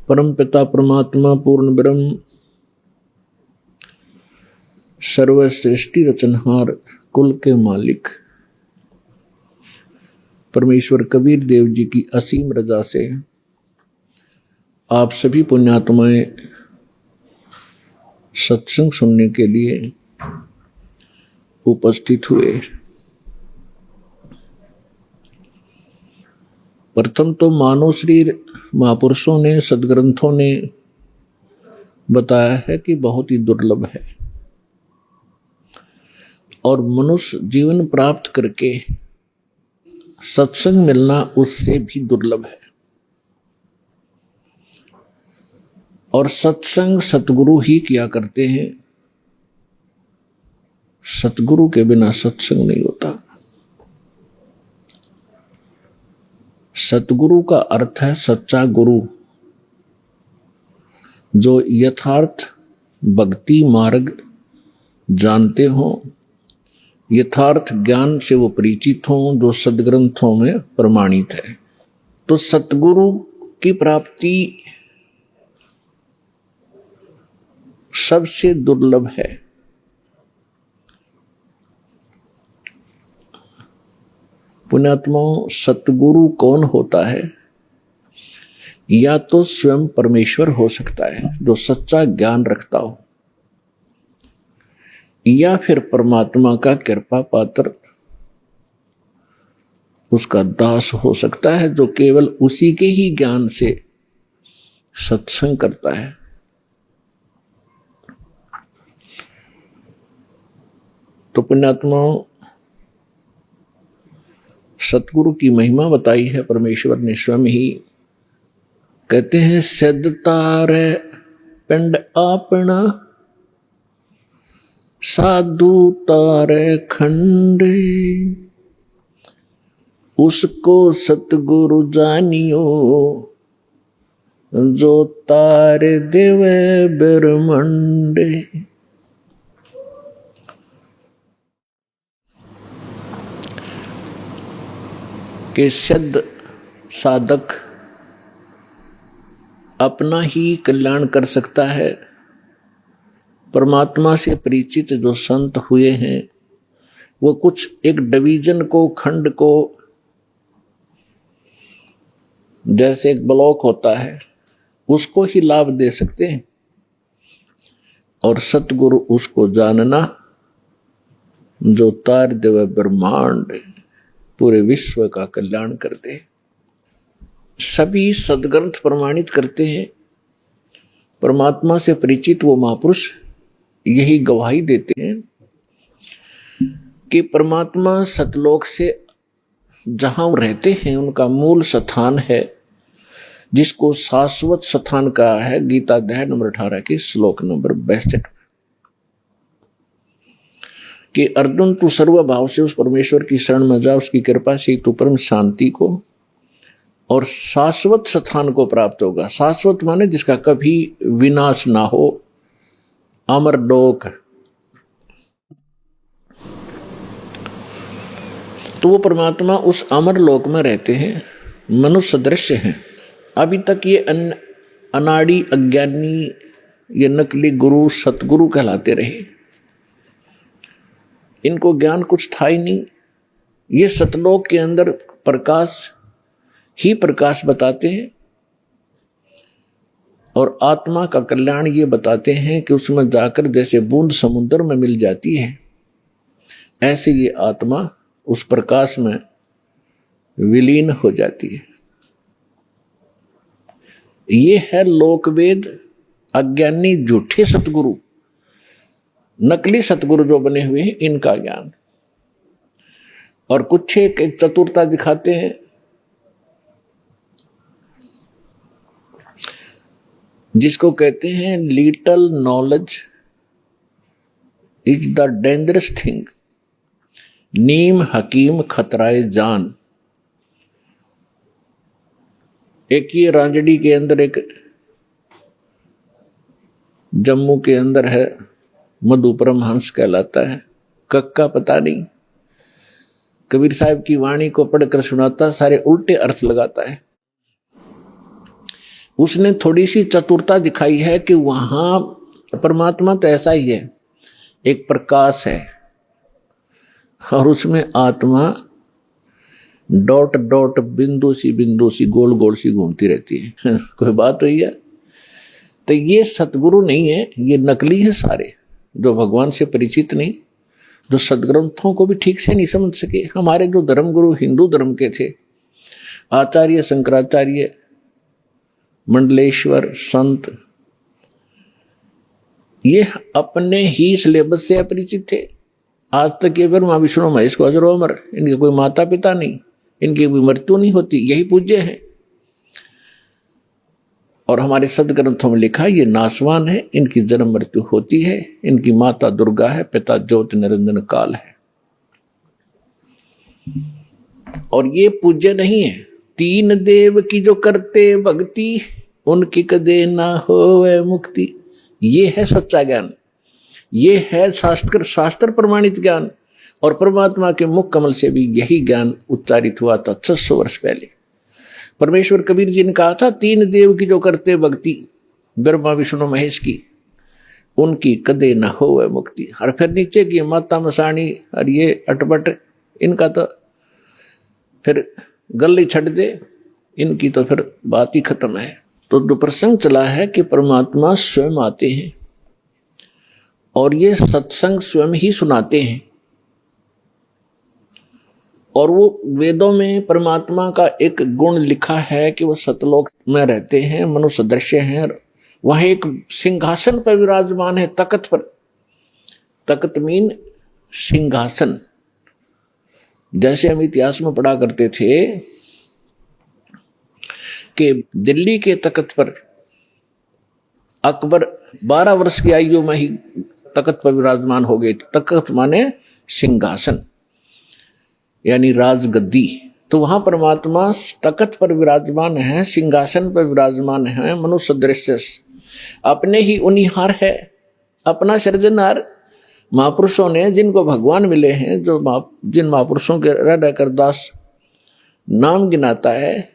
परम पिता परमात्मा पूर्ण ब्रह्म सर्व सृष्टि रचनहार कुल के मालिक परमेश्वर कबीर देव जी की असीम रजा से आप सभी पुण्यात्माएं सत्संग सुनने के लिए उपस्थित हुए। प्रथम तो मानव शरीर महापुरुषों ने सदग्रंथों ने बताया है कि बहुत ही दुर्लभ है और मनुष्य जीवन प्राप्त करके सत्संग मिलना उससे भी दुर्लभ है। और सत्संग सतगुरु ही किया करते हैं, सतगुरु के बिना सत्संग नहीं होता। सतगुरु का अर्थ है सच्चा गुरु, जो यथार्थ भक्ति मार्ग जानते हो, यथार्थ ज्ञान से वो परिचित हो, जो सदग्रंथों में प्रमाणित है। तो सतगुरु की प्राप्ति सबसे दुर्लभ है। पुण्यात्माओं, सतगुरु कौन होता है? या तो स्वयं परमेश्वर हो सकता है जो सच्चा ज्ञान रखता हो, या फिर परमात्मा का कृपा पात्र उसका दास हो सकता है जो केवल उसी के ही ज्ञान से सत्संग करता है। तो पुण्यात्माओं, सतगुरु की महिमा बताई है परमेश्वर ने स्वयं ही। कहते हैं सिद्ध तारे पिंड आपना, साधु तारे खंडे, उसको सतगुरु जानियो, जो तारे देवे ब्रह्मंडे। के सिद्ध साधक अपना ही कल्याण कर सकता है। परमात्मा से परिचित जो संत हुए हैं वो कुछ एक डिवीजन को, खंड को, जैसे एक ब्लॉक होता है उसको ही लाभ दे सकते हैं, और सतगुरु उसको जानना जो तार देव ब्रह्मांड पूरे विश्व का कल्याण करते। सभी सदग्रंथ प्रमाणित करते हैं। परमात्मा से परिचित वो महापुरुष यही गवाही देते हैं कि परमात्मा सतलोक से जहां रहते हैं उनका मूल स्थान है, जिसको शाश्वत स्थान कहा है गीता अध्याय नंबर 18 के श्लोक नंबर 62 कि अर्जुन तू सर्व भाव से उस परमेश्वर की शरण में जा, उसकी कृपा से तू परम शांति को और शाश्वत स्थान को प्राप्त होगा। शाश्वत माने जिसका कभी विनाश ना हो, अमर लोक। तो वो परमात्मा उस अमर लोक में रहते हैं, मनुष्य सदृश्य हैं। अभी तक ये अनाड़ी अज्ञानी, ये नकली गुरु सतगुरु कहलाते रहे। इनको ज्ञान कुछ था ही नहीं। ये सतलोक के अंदर प्रकाश ही प्रकाश बताते हैं और आत्मा का कल्याण ये बताते हैं कि उसमें जाकर जैसे बूंद समुद्र में मिल जाती है, ऐसे ये आत्मा उस प्रकाश में विलीन हो जाती है। ये है लोकवेद। अज्ञानी झूठे सतगुरु, नकली सतगुरु जो बने हुए हैं, इनका ज्ञान। और कुछ एक चतुरता दिखाते हैं। जिसको कहते हैं little knowledge is the dangerous thing, नीम हकीम खतराए जान। एक ये रांजड़ी के अंदर, एक जम्मू के अंदर है, मधु परमहंस कहलाता है। कक्का पता नहीं, कबीर साहब की वाणी को पढ़कर सुनाता, सारे उल्टे अर्थ लगाता है। उसने थोड़ी सी चतुरता दिखाई है कि वहां परमात्मा तो ऐसा ही है, एक प्रकाश है और उसमें आत्मा डॉट डॉट बिंदु सी गोल गोल सी घूमती रहती है। कोई बात हुई है? तो ये सतगुरु नहीं है, ये नकली है सारे, जो भगवान से परिचित नहीं, जो सदग्रंथों को भी ठीक से नहीं समझ सके। हमारे जो धर्मगुरु हिंदू धर्म के थे, आचार्य शंकराचार्य, मंडलेश्वर, संत, ये अपने ही सिलेबस से अपरिचित थे। आज तक ये ब्रह्मा विष्णु महेश को अजर अमर, इनके कोई माता पिता नहीं, इनकी कोई मृत्यु नहीं होती, यही पूज्य है। और हमारे सदग्रंथों में लिखा ये नासवान है, इनकी जन्म मृत्यु होती है, इनकी माता दुर्गा है, पिता ज्योति निरंजन काल है। और ये पूज्य नहीं है। तीन देव की जो करते भक्ति, उनकी कदे ना होवे मुक्ति। ये है सच्चा ज्ञान, ये है शास्त्र प्रमाणित ज्ञान। और परमात्मा के मुख कमल से भी यही ज्ञान उच्चारित हुआ था 600 वर्ष पहले। परमेश्वर कबीर जी ने कहा था, तीन देव की जो करते भक्ति, ब्रह्मा विष्णु महेश की, उनकी कदे न होवे मुक्ति। और फिर नीचे की माता मसाणी और ये अटपट, इनका तो फिर गले छट दे, इनकी तो फिर बात ही खत्म है। तो जो प्रसंग चला है कि परमात्मा स्वयं आते हैं और ये सत्संग स्वयं ही सुनाते हैं। और वो वेदों में परमात्मा का एक गुण लिखा है कि वो सतलोक में रहते हैं, मनुष्य दृश्य हैं। वहां एक सिंहासन पर विराजमान है, तख्त पर। तख्त मीन सिंहासन। जैसे हम इतिहास में पढ़ा करते थे कि दिल्ली के तख्त पर अकबर 12 वर्ष की आयु में ही तख्त पर विराजमान हो गए। तख्त माने सिंहासन, यानी राजगद्दी। तो वहां परमात्मा तख्त पर विराजमान है, सिंहासन पर विराजमान है, मनुष्य दृश्य अपने ही उनिहार है, अपना सृजनहार। महापुरुषों ने जिनको भगवान मिले हैं, जिन महापुरुषों के हृदय कर दास नाम गिनाता है,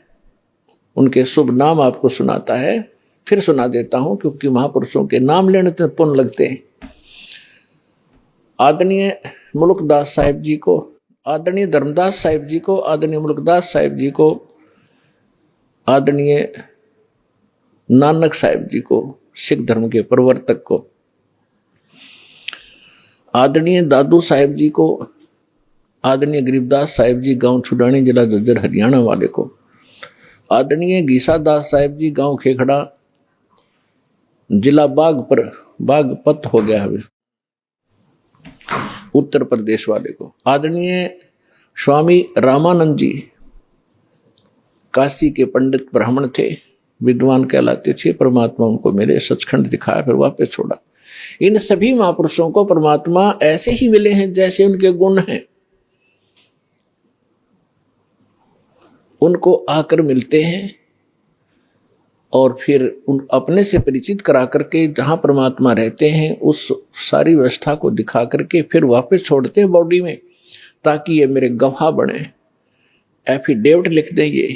उनके शुभ नाम आपको सुनाता है। फिर सुना देता हूं, क्योंकि महापुरुषों के नाम लेने से पुण्य लगते हैं। आदरणीय मुल्कदास साहिब जी को, आदरणीय धर्मदास साहिब जी को, आदरणीय मुल्कदास साहिब जी को, आदरणीय नानक साहिब जी को, सिख धर्म के प्रवर्तक को, आदरणीय दादू साहिब जी को, आदरणीय गरीबदास साहिब जी गांव छुडानी जिला झज्जर हरियाणा वाले को, आदरणीय गीसा दास साहिब जी गांव खेखड़ा जिला बागपत हो गया है उत्तर प्रदेश वाले को, आदरणीय स्वामी रामानंद जी काशी के पंडित ब्राह्मण थे, विद्वान कहलाते थे। परमात्मा उनको मिले, सचखंड दिखाया, फिर वापस छोड़ा। इन सभी महापुरुषों को परमात्मा ऐसे ही मिले हैं जैसे उनके गुण हैं, उनको आकर मिलते हैं और फिर उन अपने से परिचित करा करके जहां परमात्मा रहते हैं उस सारी व्यवस्था को दिखा करके फिर वापस छोड़ते हैं बॉडी में, ताकि ये मेरे गवाह बने, एफिडेविट लिख दें ये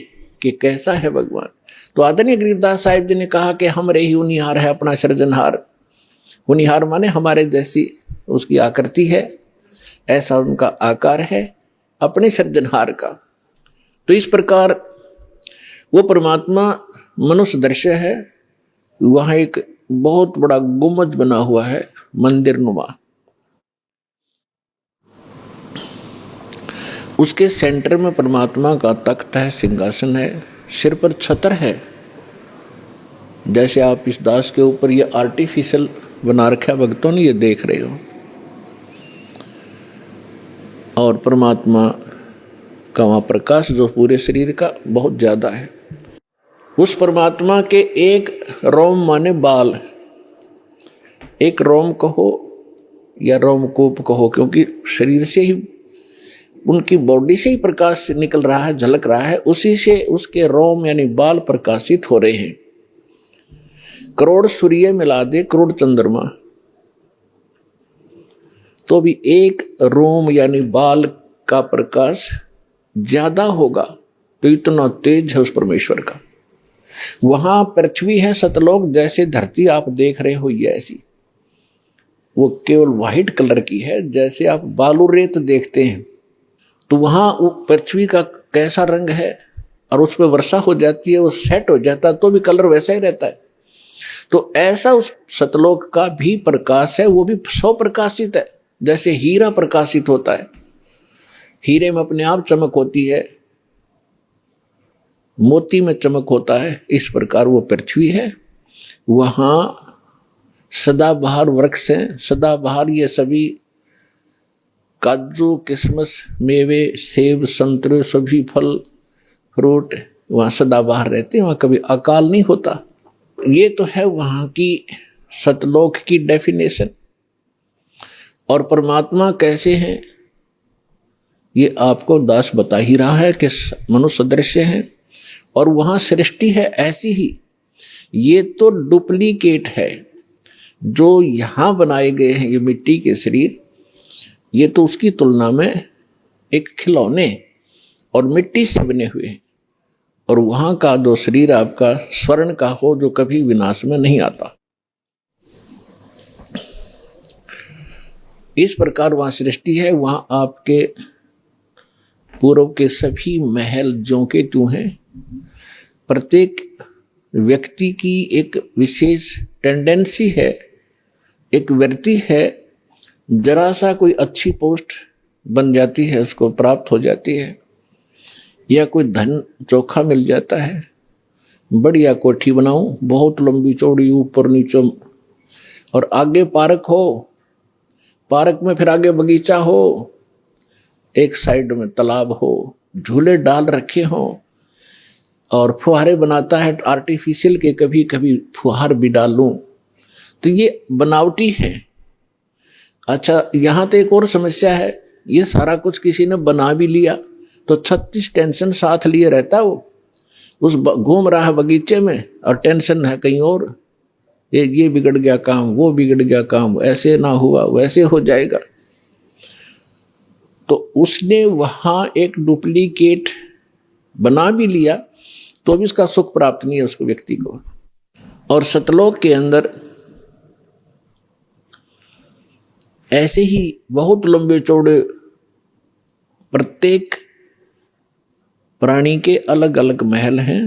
कि कैसा है भगवान। तो आदरणीय गरीबदास साहिब जी ने कहा कि हमरे ही उनिहार है अपना सृजनहार। उनिहार माने हमारे जैसी उसकी आकृति है, ऐसा उनका आकार है अपने सृजनहार का। तो इस प्रकार वो परमात्मा मनुष्य दृश्य है। वहां एक बहुत बड़ा गुम्बद बना हुआ है, मंदिर नुमा। उसके सेंटर में परमात्मा का तख्त है, सिंहासन है, सिर पर छतर है। जैसे आप इस दास के ऊपर ये आर्टिफिशियल बना रखा है, भक्तों ने ये देख रहे हो। और परमात्मा का वहां प्रकाश जो पूरे शरीर का बहुत ज्यादा है। उस परमात्मा के एक रोम माने बाल, एक रोम कहो या रोमकूप कहो, क्योंकि शरीर से ही उनकी बॉडी से ही प्रकाश निकल रहा है, झलक रहा है, उसी से उसके रोम यानी बाल प्रकाशित हो रहे हैं। करोड़ सूर्य मिला दे, करोड़ चंद्रमा, तो भी एक रोम यानी बाल का प्रकाश ज्यादा होगा। तो इतना तेज है उस परमेश्वर का। वहां पृथ्वी है सतलोक, जैसे धरती आप देख रहे हो ये ऐसी, वो केवल व्हाइट कलर की है, जैसे आप बालू रेत देखते हैं। तो वहां पृथ्वी का कैसा रंग है, और उस पर वर्षा हो जाती है, वो सेट हो जाता है तो भी कलर वैसा ही रहता है। तो ऐसा उस सतलोक का भी प्रकाश है, वो भी सौ प्रकाशित है, जैसे हीरा प्रकाशित होता है। हीरे में अपने आप चमक होती है, मोती में चमक होता है, इस प्रकार वो पृथ्वी है। वहां सदाबहार वृक्ष हैं, सदाबहार ये सभी काजू किशमिश मेवे सेब संतरे सभी फल फ्रूट वहां सदाबहार रहते हैं, वहां कभी अकाल नहीं होता। ये तो है वहां की सतलोक की डेफिनेशन। और परमात्मा कैसे हैं ये आपको दास बता ही रहा है कि मनुष्य सदृश है, और वहां सृष्टि है ऐसी ही। ये तो डुप्लीकेट है जो यहां बनाए गए हैं, ये मिट्टी के शरीर, ये तो उसकी तुलना में एक खिलौने और मिट्टी से बने हुए हैं। और वहां का जो शरीर आपका स्वर्ण का हो, जो कभी विनाश में नहीं आता। इस प्रकार वहां सृष्टि है। वहां आपके पूर्व के सभी महल ज्यों के त्यों हैं। प्रत्येक व्यक्ति की एक विशेष टेंडेंसी है, एक वृत्ति है, जरा सा कोई अच्छी पोस्ट बन जाती है, उसको प्राप्त हो जाती है, या कोई धन चोखा मिल जाता है, बढ़िया कोठी बनाऊं, बहुत लंबी चौड़ी ऊपर नीचे, और आगे पार्क हो, पार्क में फिर आगे बगीचा हो, एक साइड में तालाब हो, झूले डाल रखे हो, और फुहारे बनाता है आर्टिफिशियल के, कभी कभी फुहार भी डाल लूं, तो ये बनावटी है। अच्छा, यहां तो एक और समस्या है, ये सारा कुछ किसी ने बना भी लिया तो 36 टेंशन साथ लिए रहता, वो उस घूम रहा है बगीचे में, और टेंशन है कहीं और, ये बिगड़ गया काम, वो बिगड़ गया काम, ऐसे ना हुआ वैसे हो जाएगा। तो उसने वहां एक डुप्लीकेट बना भी लिया तो भी उसका सुख प्राप्त नहीं है उसको, व्यक्ति को। और सतलोक के अंदर ऐसे ही बहुत लंबे चौड़े, प्रत्येक प्राणी के अलग अलग महल हैं।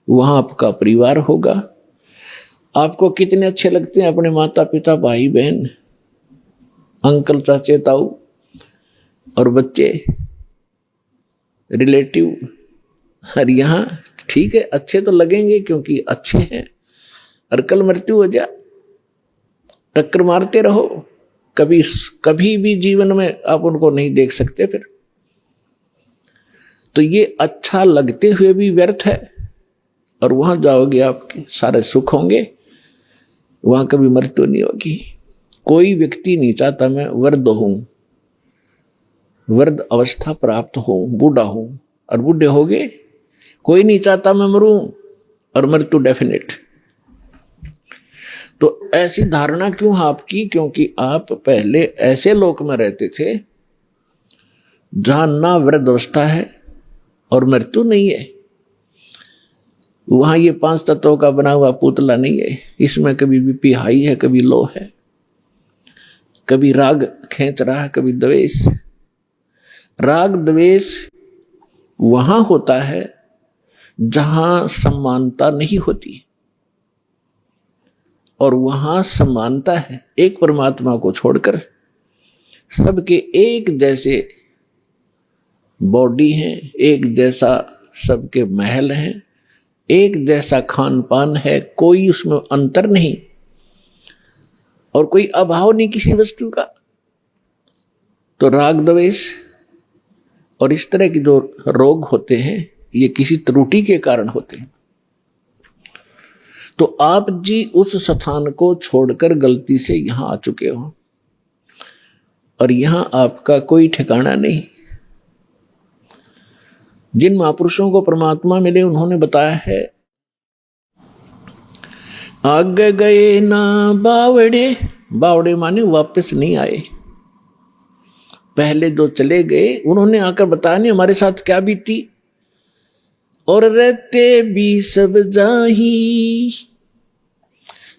वहां आपका परिवार होगा। आपको कितने अच्छे लगते हैं अपने माता पिता, भाई बहन, अंकल चाचे ताऊ और बच्चे, रिलेटिव। और यहाँ ठीक है, अच्छे तो लगेंगे क्योंकि अच्छे हैं, और कल मृत्यु हो जा, टक्कर मारते रहो, कभी भी जीवन में आप उनको नहीं देख सकते फिर। तो ये अच्छा लगते हुए भी व्यर्थ है। और वहां जाओगे आपके सारे सुख होंगे, वहां कभी मृत्यु नहीं होगी। कोई व्यक्ति नहीं चाहता मैं वृद्ध हूं, वृद्ध अवस्था प्राप्त हो, बूढ़ा हूं, और बूढ़े हो गए। कोई नहीं चाहता मैं मरूं, और मृत्यु डेफिनेट। तो ऐसी धारणा क्यों आपकी? क्योंकि आप पहले ऐसे लोक में रहते थे जहां ना वृद्ध अवस्था है और मृत्यु नहीं है। वहां ये 5 तत्वों का बना हुआ पुतला नहीं है। इसमें कभी बीपी हाई है, कभी लो है, कभी राग खींच रहा है, कभी द्वेष। राग द्वेष वहां होता है जहां समानता नहीं होती, और वहां समानता है। एक परमात्मा को छोड़कर सबके एक जैसे बॉडी हैं, एक जैसा सबके महल हैं, एक जैसा खान पान है, कोई उसमें अंतर नहीं, और कोई अभाव नहीं किसी वस्तु का। तो राग द्वेष और इस तरह के जो रोग होते हैं, ये किसी त्रुटि के कारण होते हैं। तो आप जी उस स्थान को छोड़कर गलती से यहां आ चुके हो, और यहां आपका कोई ठिकाना नहीं। जिन महापुरुषों को परमात्मा मिले उन्होंने बताया है, आगे गए ना बावड़े, बावड़े माने वापस नहीं आए। पहले जो चले गए उन्होंने आकर बताया नहीं हमारे साथ क्या बीती, और रहते भी सब जाही,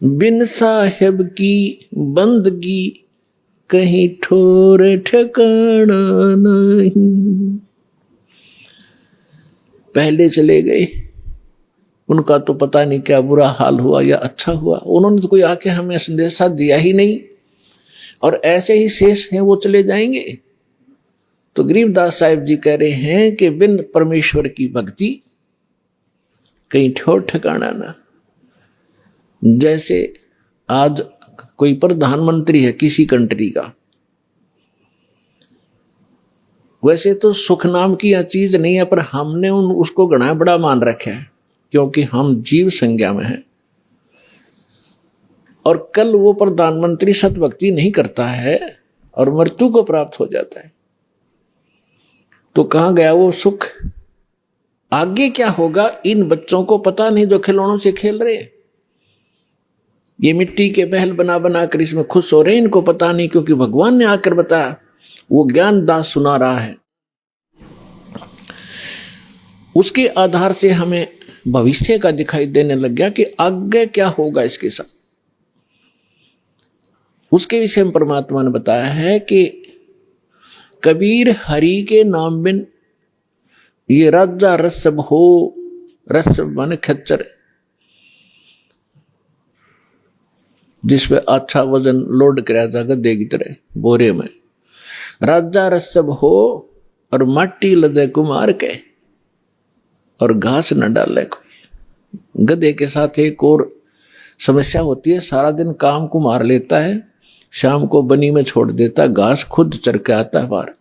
बिन साहेब की बंदगी कहीं ठोर ठिकाना नहीं। पहले चले गए, उनका तो पता नहीं क्या बुरा हाल हुआ या अच्छा हुआ, उन्होंने तो कोई आके हमें संदेशा दिया ही नहीं, और ऐसे ही शेष हैं वो चले जाएंगे। तो गरीबदास साहिब जी कह रहे हैं कि बिन परमेश्वर की भक्ति कहीं ठोर ठिकाना ना। जैसे आज कोई प्रधानमंत्री है किसी कंट्री का, वैसे तो सुख नाम की यह चीज नहीं है, पर हमने उसको घना बड़ा मान रखा है क्योंकि हम जीव संज्ञा में हैं। और कल वो प्रधानमंत्री सतभक्ति नहीं करता है और मृत्यु को प्राप्त हो जाता है, तो कहां गया वो सुख? आगे क्या होगा इन बच्चों को पता नहीं जो खिलौनों से खेल रहे हैं। ये मिट्टी के महल बना बना कर इसमें खुश हो रहे हैं, इनको पता नहीं, क्योंकि भगवान ने आकर बताया, वो ज्ञान दास सुना रहा है। उसके आधार से हमें भविष्य का दिखाई देने लग गया कि आगे क्या होगा इसके साथ। उसके विषय में परमात्मा ने बताया है कि कबीर हरि के नाम बिन ये राजा रसब हो, रसब माने खच्चर, जिसपे अच्छा वजन लोड कराया जाएगा देगी तरह बोरे में, राजा रसब हो और माटी लदे कुमार के और घास न डाले कोई। गधे के साथ एक और समस्या होती है, सारा दिन काम को मार लेता है, शाम को बनी में छोड़ देता, घास खुद चर के आता है बाहर,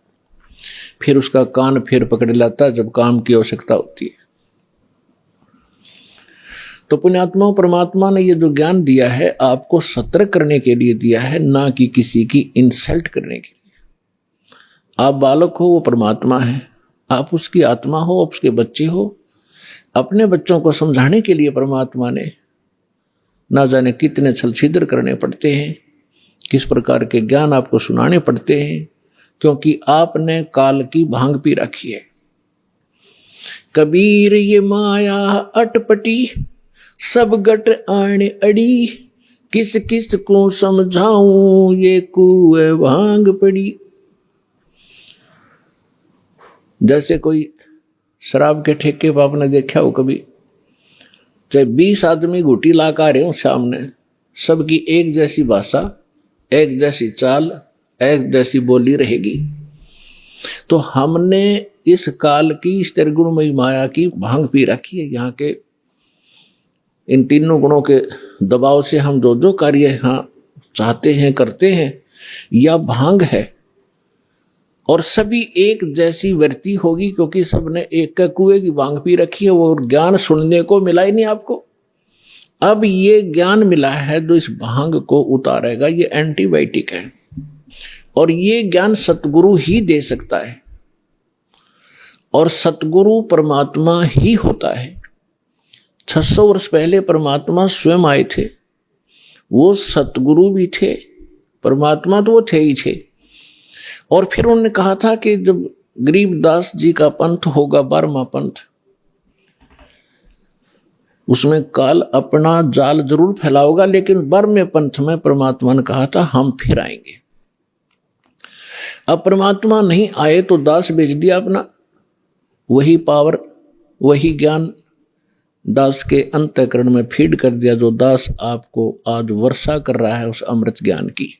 फिर उसका कान फिर पकड़ लाता है जब काम की आवश्यकता होती है। तो पुण्यात्मा परमात्मा ने ये जो ज्ञान दिया है आपको सतर्क करने के लिए दिया है, ना कि किसी की इंसल्ट करने के लिए। आप बालक हो, वो परमात्मा है, आप उसकी आत्मा हो, आप उसके बच्चे हो। अपने बच्चों को समझाने के लिए परमात्मा ने ना जाने कितने छल छिद्र करने पड़ते हैं, किस प्रकार के ज्ञान आपको सुनाने पड़ते हैं, क्योंकि आपने काल की भांग पी रखी है। कबीर ये माया अटपटी सब गट आने अड़ी, किस किस को समझाऊं ये कुएं भांग पड़ी। जैसे कोई शराब के ठेके पर आपने देखा हो कभी, चाहे 20 आदमी घुटी ला कर आ रहे हो सामने, सबकी एक जैसी भाषा, एक जैसी चाल, एक जैसी बोली रहेगी। तो हमने इस काल की इस त्रिगुणमयी माया की भांग पी रखी है। यहाँ के इन तीनों गुणों के दबाव से हम जो जो कार्य यहाँ चाहते हैं करते हैं, यह भांग है। और सभी एक जैसी वृत्ति होगी, क्योंकि सबने एक कुएं की भांग पी रखी है। वो ज्ञान सुनने को मिला ही नहीं आपको। अब ये ज्ञान मिला है जो इस भांग को उतारेगा, ये एंटीबायोटिक है। और ये ज्ञान सतगुरु ही दे सकता है, और सतगुरु परमात्मा ही होता है। 600 वर्ष पहले परमात्मा स्वयं आए थे, वो सतगुरु भी थे, परमात्मा तो वो थे ही थे। और फिर उन्होंने कहा था कि जब गरीबदास जी का पंथ होगा 12वां पंथ, उसमें काल अपना जाल जरूर फैलाओगा, लेकिन 12वें पंथ में परमात्मा ने कहा था हम फिर आएंगे। अब परमात्मा नहीं आए तो दास बेच दिया अपना, वही पावर वही ज्ञान दास के अंतःकरण में फीड कर दिया, जो दास आपको आज वर्षा कर रहा है उस अमृत ज्ञान की।